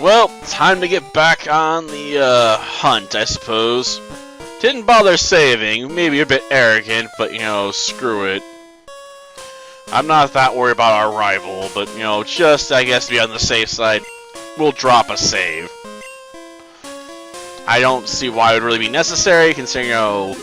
Well, time to get back on the hunt, I suppose. Didn't bother saving, maybe a bit arrogant, but, you know, screw it. I'm not that worried about our rival, but, you know, just, I guess, to be on the safe side, we'll drop a save. I don't see why it would really be necessary, considering, you know,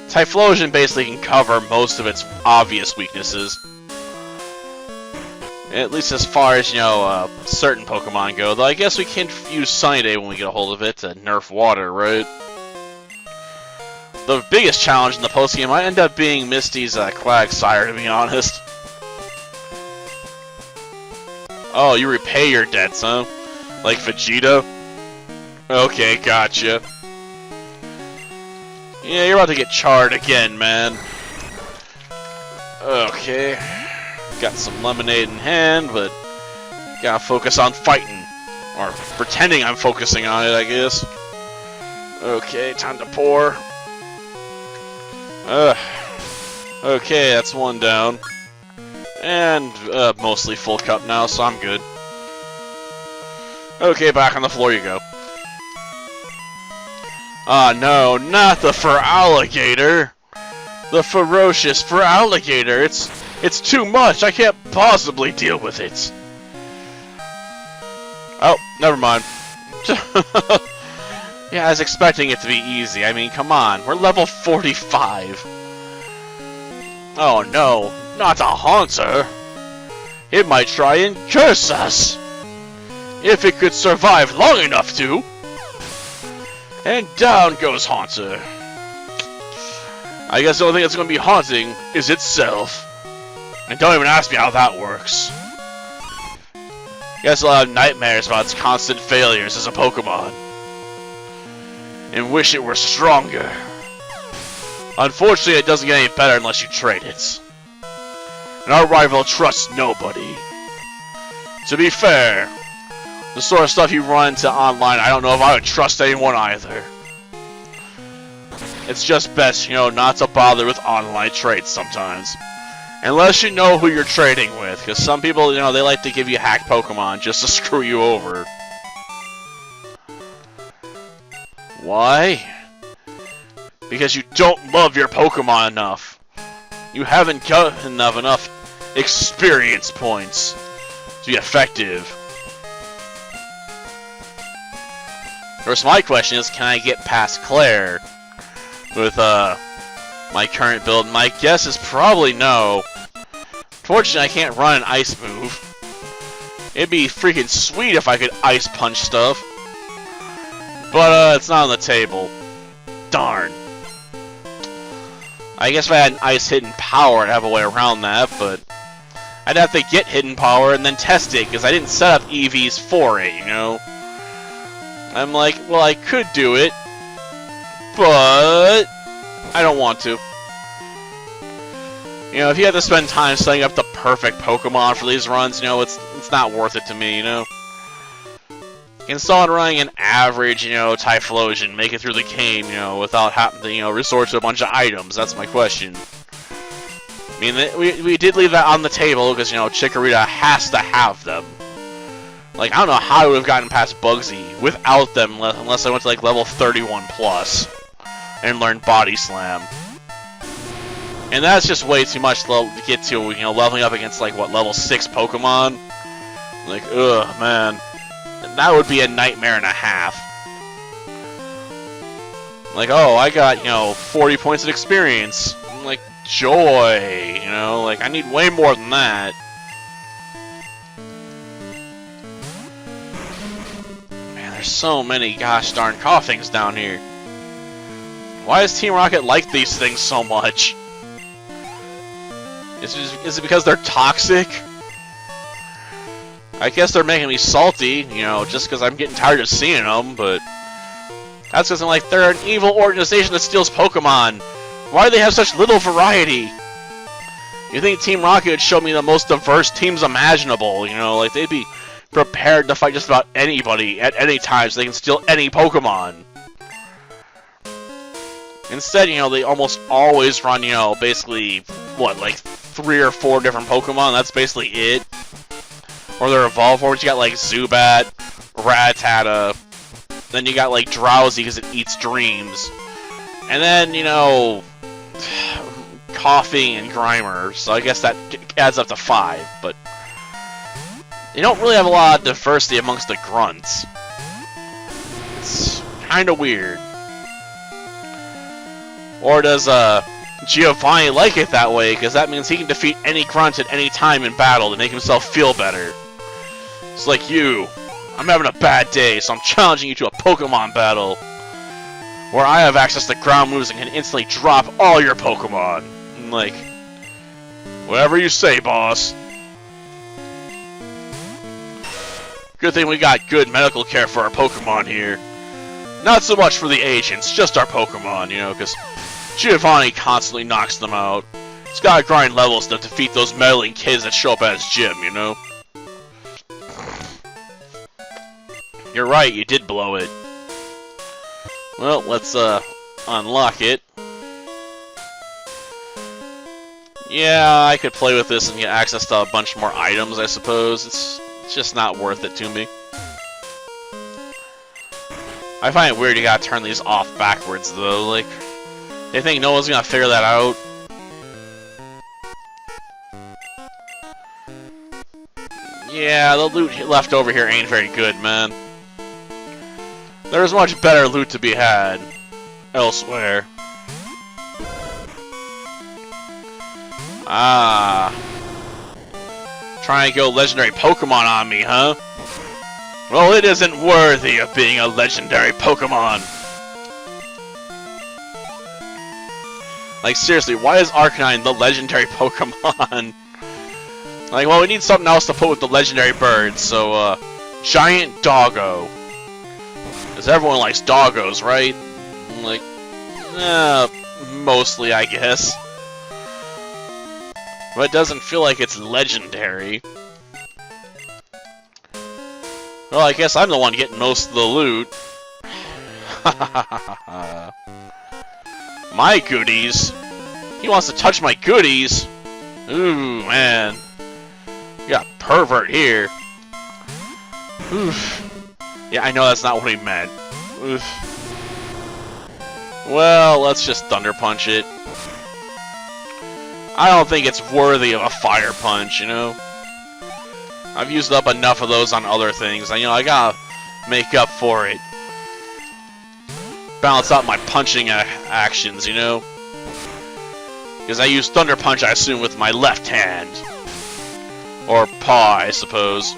Typhlosion basically can cover most of its obvious weaknesses. At least as far as, you know, certain Pokemon go, though I guess we can use Sunny Day when we get a hold of it to nerf water, right? The biggest challenge in the post-game might end up being Misty's Quagsire, to be honest. Oh, you repay your debts, huh? Like Vegeta? Okay, gotcha. Yeah, you're about to get charred again, man. Okay. Got some lemonade in hand, but gotta focus on fighting. Or pretending I'm focusing on it, I guess. Okay, time to pour. Okay, that's one down. And mostly full cup now, so I'm good. Okay, back on the floor you go. Ah, no, not the Feraligatr! The ferocious Feraligatr! It's too much! I can't possibly deal with it! Oh, never mind. Yeah, I was expecting it to be easy. I mean, come on, we're level 45. Oh no, not a Haunter! It might try and curse us! If it could survive long enough to! And down goes Haunter. I guess the only thing that's going to be haunting is itself. And don't even ask me how that works. Guess I'll have nightmares about its constant failures as a Pokemon. And wish it were stronger. Unfortunately, it doesn't get any better unless you trade it. And our rival trusts nobody. To be fair, the sort of stuff you run into online, I don't know if I would trust anyone either. It's just best, you know, not to bother with online trades sometimes. Unless you know who you're trading with, because some people, you know, they like to give you hacked Pokemon just to screw you over. Why? Because you don't love your Pokemon enough. You haven't gotten enough experience points to be effective. Of course, my question is, can I get past Claire with my current build? My guess is probably no. Fortunately, I can't run an ice move. It'd be freaking sweet if I could ice punch stuff. But it's not on the table. Darn. I guess if I had an ice hidden power, I'd have a way around that, but I'd have to get hidden power and then test it, because I didn't set up EVs for it, you know? I'm like, well, I could do it, but I don't want to. You know, if you have to spend time setting up the perfect Pokemon for these runs, you know, it's not worth it to me, you know? Install and running an average, you know, Typhlosion, make it through the game, you know, without having to, you know, resort to a bunch of items. That's my question. I mean, we did leave that on the table because, you know, Chikorita has to have them. Like, I don't know how I would have gotten past Bugsy without them unless I went to, like, level 31 plus and learned Body Slam. And that's just way too much to get to, you know, leveling up against, like, what, level 6 Pokemon? Like, ugh, man. That would be a nightmare and a half. Like, oh, I got, you know, 40 points of experience. I'm like, joy, you know? Like, I need way more than that. Man, there's so many gosh darn coughings down here. Why does Team Rocket like these things so much? Is it because they're toxic? I guess they're making me salty, you know, just because I'm getting tired of seeing them, but that's because I'm like, they're an evil organization that steals Pokemon. Why do they have such little variety? You think Team Rocket would show me the most diverse teams imaginable, you know, like they'd be prepared to fight just about anybody at any time so they can steal any Pokemon. Instead, you know, they almost always run, you know, basically, what, like 3 or 4 different Pokemon? That's basically it. or their evolved forms. You got like Zubat, Rattata, then you got like Drowsy because it eats dreams, and then, you know, Coughing and Grimer, so I guess that adds up to 5, but you don't really have a lot of diversity amongst the grunts. It's kinda weird. Or does Giovanni like it that way, because that means he can defeat any grunt at any time in battle to make himself feel better. It's like you. I'm having a bad day, so I'm challenging you to a Pokemon battle where I have access to ground moves and can instantly drop all your Pokemon. I'm like, whatever you say, boss. Good thing we got good medical care for our Pokemon here. Not so much for the agents, just our Pokemon, you know, because Giovanni constantly knocks them out. He's gotta grind levels to defeat those meddling kids that show up at his gym, you know? You're right, you did blow it. Well, let's unlock it. Yeah, I could play with this and get access to a bunch more items, I suppose. It's just not worth it to me. I find it weird you gotta turn these off backwards, though. Like, they think no one's gonna figure that out. Yeah, the loot left over here ain't very good, man. There's much better loot to be had elsewhere. Ah. Trying to go legendary Pokemon on me, huh? Well, it isn't worthy of being a legendary Pokemon. Like, seriously, why is Arcanine the legendary Pokemon? Like, well, we need something else to put with the legendary birds, so, Giant Doggo. Because everyone likes doggos, right? Like, mostly, I guess. But it doesn't feel like it's legendary. Well, I guess I'm the one getting most of the loot. My goodies? He wants to touch my goodies? Ooh, man. You got a pervert here. Oof. Yeah, I know that's not what he meant. Oof. Well, let's just Thunder Punch it. I don't think it's worthy of a Fire Punch, you know? I've used up enough of those on other things. You know, I gotta make up for it. Balance out my punching actions, you know? Because I use Thunder Punch, I assume, with my left hand. Or paw, I suppose.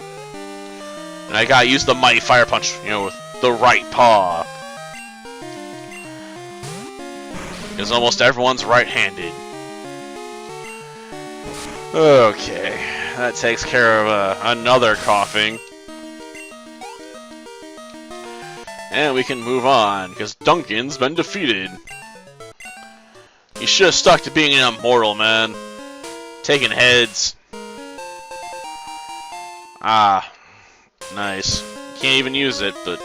And I gotta use the Mighty Fire Punch, you know, with the right paw. Because almost everyone's right-handed. Okay, that takes care of another coughing. And we can move on, because Duncan's been defeated. You should have stuck to being an immortal, man. Taking heads. Ah, nice. Can't even use it, but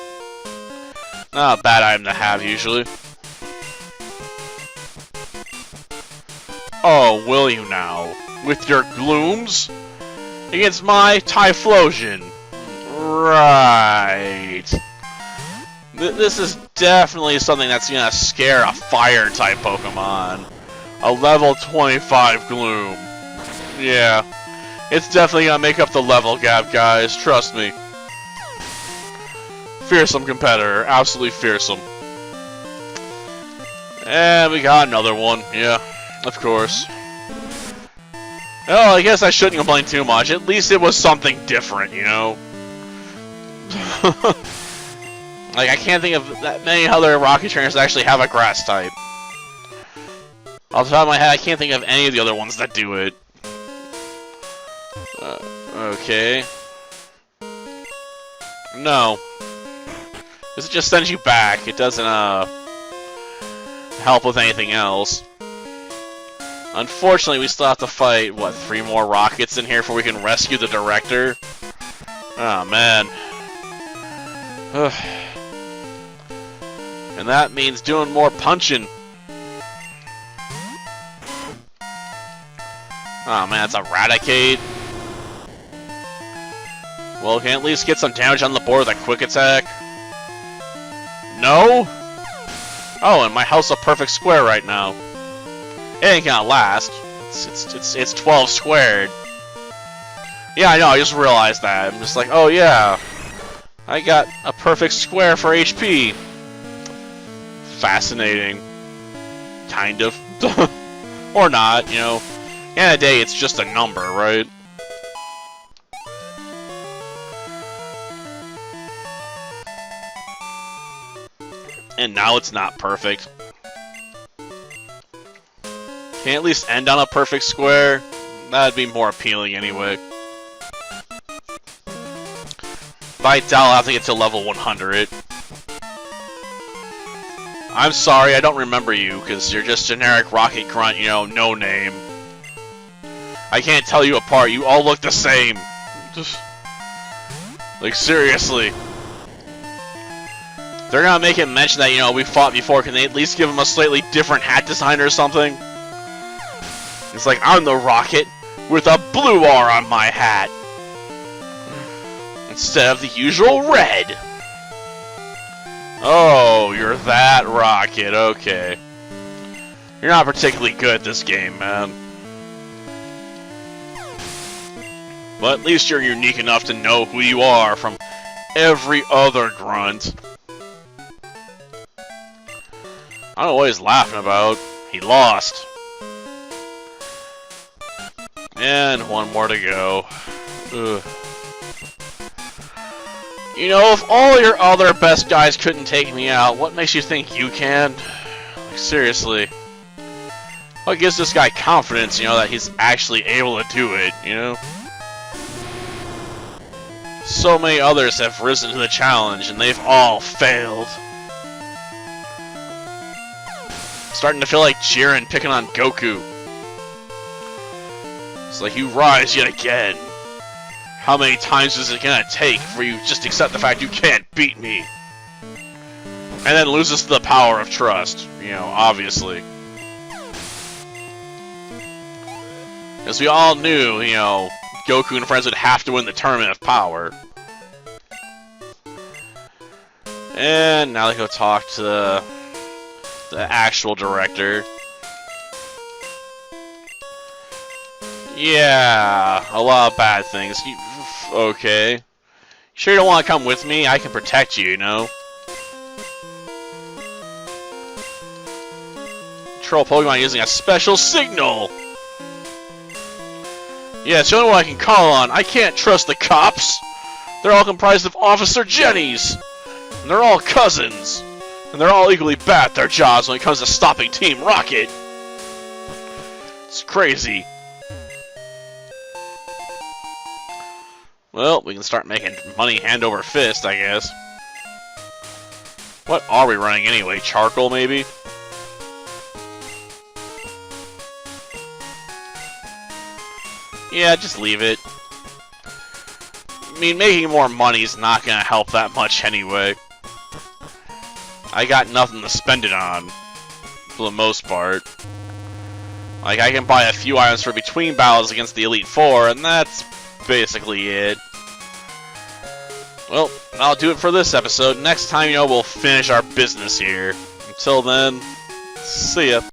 not a bad item to have, usually. Oh, will you now? With your glooms? Against my Typhlosion. Right. This is definitely something that's gonna scare a fire-type Pokemon. A level 25 Gloom. Yeah. It's definitely gonna make up the level gap, guys. Trust me. Fearsome competitor. Absolutely fearsome. And we got another one. Yeah, of course. Oh, I guess I shouldn't complain too much. At least it was something different, you know? Like, I can't think of that many other Rocket Trainers that actually have a grass type. Off the top of my head, I can't think of any of the other ones that do it. Okay. No. Because it just sends you back. It doesn't, help with anything else. Unfortunately, we still have to fight, what, 3 more rockets in here before we can rescue the director? Oh, man. And that means doing more punching. Oh, man, it's a Raticate. Well, can I at least get some damage on the board with a quick attack? No? Oh, and my house a perfect square right now. It ain't gonna last. It's 12 squared. Yeah, I know, I just realized that. I'm just like, oh yeah. I got a perfect square for HP. Fascinating. Kind of. Or not, you know. At the end of the day, it's just a number, right? And now it's not perfect. Can I at least end on a perfect square? That'd be more appealing anyway. But I doubt I'll have to get to level 100. I'm sorry, I don't remember you, because you're just generic rocket grunt, you know, no name. I can't tell you apart, you all look the same. Just, like, seriously. They're gonna make him mention that, you know, we fought before. Can they at least give him a slightly different hat design or something? It's like, I'm the rocket with a blue R on my hat. Instead of the usual red. Oh, you're that rocket, okay. You're not particularly good at this game, man. But at least you're unique enough to know who you are from every other grunt. I don't know what he's laughing about. He lost. And one more to go. Ugh. You know, if all your other best guys couldn't take me out, what makes you think you can? Like, seriously. What gives this guy confidence, you know, that he's actually able to do it, you know? So many others have risen to the challenge, and they've all failed. Starting to feel like Jiren picking on Goku. It's like, you rise yet again. How many times is it gonna take for you just accept the fact you can't beat me? And then loses the power of trust, you know, obviously. As we all knew, you know, Goku and friends would have to win the Tournament of Power. And now they go talk to the actual director. Yeah, a lot of bad things. Okay. Sure you don't want to come with me? I can protect you, you know? Control Pokemon using a special signal! Yeah, it's the only one I can call on. I can't trust the cops! They're all comprised of Officer Jennies! And they're all cousins! And they're all equally bad at their jobs when it comes to stopping Team Rocket! It's crazy. Well, we can start making money hand over fist, I guess. What are we running anyway? Charcoal, maybe? Yeah, just leave it. I mean, making more money is not gonna help that much anyway. I got nothing to spend it on, for the most part. Like, I can buy a few items for between battles against the Elite Four, and that's basically it. Well, I'll do it for this episode. Next time, you know, we'll finish our business here. Until then, see ya.